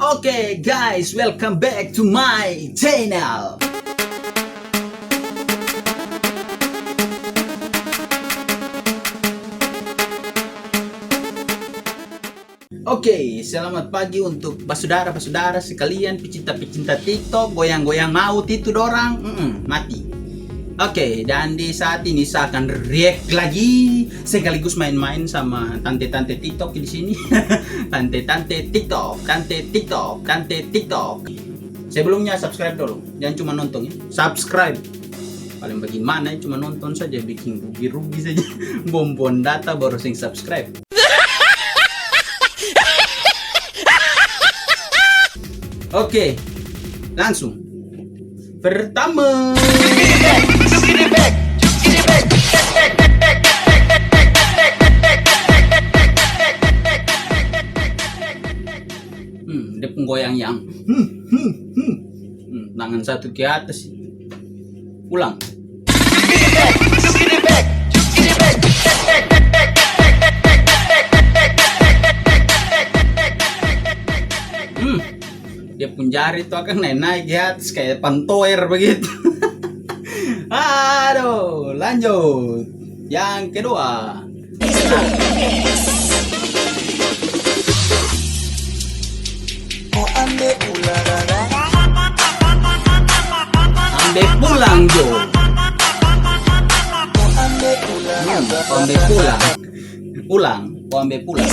Okay guys, welcome back to my channel. Oke, selamat pagi untuk basudara-basudara sekalian, pecinta-pecinta TikTok, goyang-goyang maut itu dorang, mati. Oke, dan di saat ini saya akan react lagi sekaligus main-main sama tante-tante TikTok di sini. Tante-tante TikTok, tante TikTok, tante TikTok. Sebelumnya subscribe dulu, jangan cuma nonton ya. Subscribe. Paling bagaimana ya, cuma nonton saja bikin rugi-rugi saja. Bonbon data baru sing subscribe. Oke, langsung. Pertama. Dia penggoyang yang tangan satu ke atas. Ulang. Dia pun jari itu akan naik di atas kayak pantoir begitu. Aduh, lanjut. Yang kedua. Ambil pulang Jo. Ambil pulang. Ulang, ambil pulang.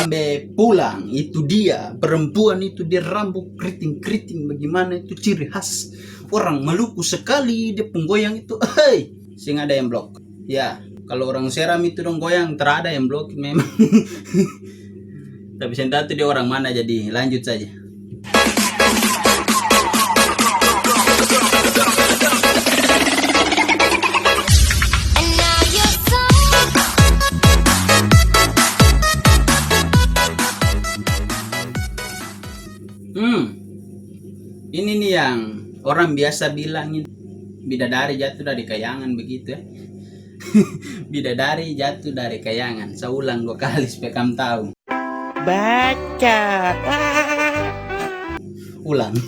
Ambil pulang, itu dia perempuan itu, dia rambut keriting-keriting, bagaimana itu ciri khas orang Maluku sekali, dia penggoyang itu. Hei, sing ada yang blok ya, kalau orang Seram itu dong goyang terada yang blok memang. Tapi saya tahu dia orang mana, jadi lanjut saja. Ini nih yang orang biasa bilangin bidadari jatuh dari kayangan begitu ya. Bidadari jatuh dari kayangan. Saya ulang 2 kali supaya kamu tahu. Baca. Ulang.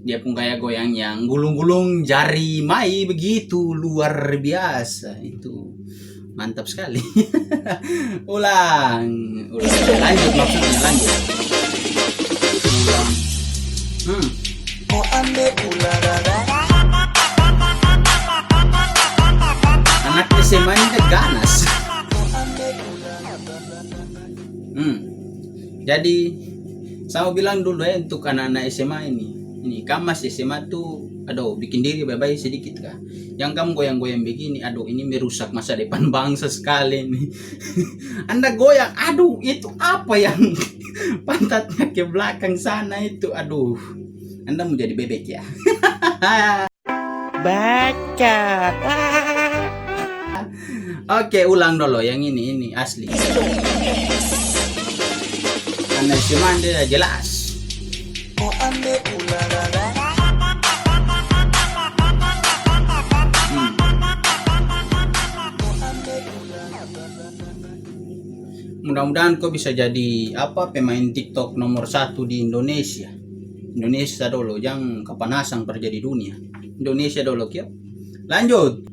Dia pun kayak goyang yang gulung-gulung jari mai begitu, luar biasa itu, mantap sekali. Ulang, lanjut maksudnya lanjut. Ulang. Anaknya semuanya ganas. Jadi saya bilang dulu ya untuk anak-anak SMA ini kamu masih SMA tuh, aduh bikin diri baik-baik sedikit kah. Yang kamu goyang-goyang begini, aduh ini merusak masa depan bangsa sekali nih. Anda goyang, aduh itu apa yang pantatnya ke belakang sana itu, aduh Anda mau jadi bebek ya. Baca. Oke, ulang dulu yang ini asli. Karena cuma dia jelas. Mudah-mudahan kau bisa jadi pemain TikTok nomor 1 di Indonesia. Indonesia dulu, jangan kepanasan terjadi dunia. Indonesia dulu, ya. Lanjut.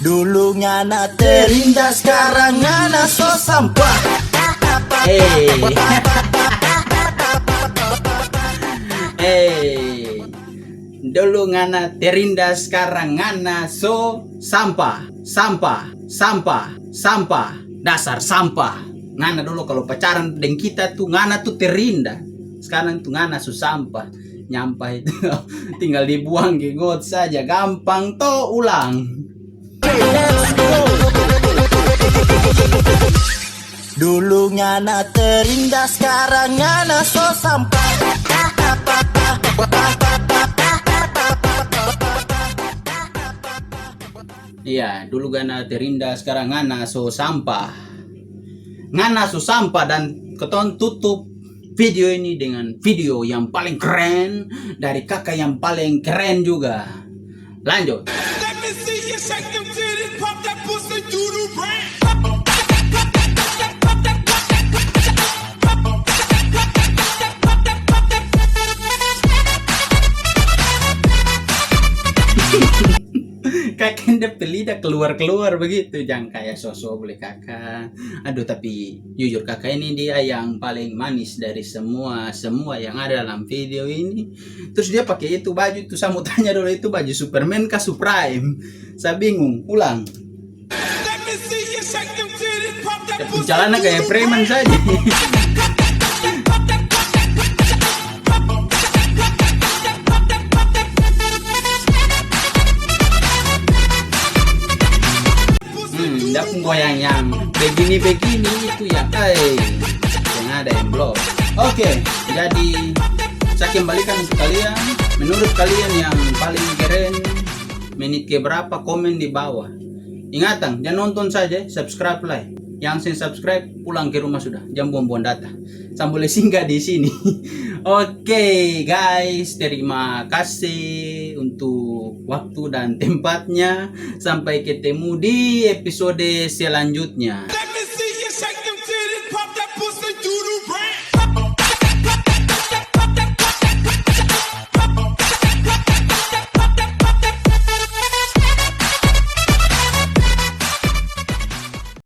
Dulu ngana terindah, sekarang ngana so sampah. Dulu ngana terindah, sekarang ngana so sampah. Dasar sampah. Ngana dulu kalau pacaran dengan kita tuh ngana tuh terindah. Sekarang tuh ngana so sampah. Nyampah itu tinggal dibuang ke got saja, gampang toh. Ulang. Dulu ngana terindah, sekarang ngana so sampah. Iya, dulu Gana terindah, sekarang Ngana so sampah. Ngana so sampah, dan keton tutup video ini dengan video yang paling keren dari kakak yang paling keren juga. Lanjut. Let me see you shake them titties, pop that pussy, do the rap. Kakak yang lidah keluar-keluar begitu, jangan kayak sosok boleh kakak. Aduh, tapi jujur kakak ini dia yang paling manis dari semua yang ada dalam video ini. Terus dia pakai itu baju itu, saya mau tanya dulu, itu baju Superman kah Supreme? Saya bingung. Ulang. Let me see you shake them titties, pop that pussy, Celana do kayak the preman rap. saja. Dia pun goyang yang begini-begini itu ya, yang ada yang blok. Oke, jadi saya kembalikan untuk kalian. Menurut kalian yang paling keren menit ke berapa? Komen di bawah. Ingatan, jangan nonton saja, subscribe lah. Yang sen subscribe pulang ke rumah sudah, jangan buang-buang data. Saya boleh singgah di sini. Oke guys, terima kasih untuk waktu dan tempatnya. Sampai ketemu di episode selanjutnya.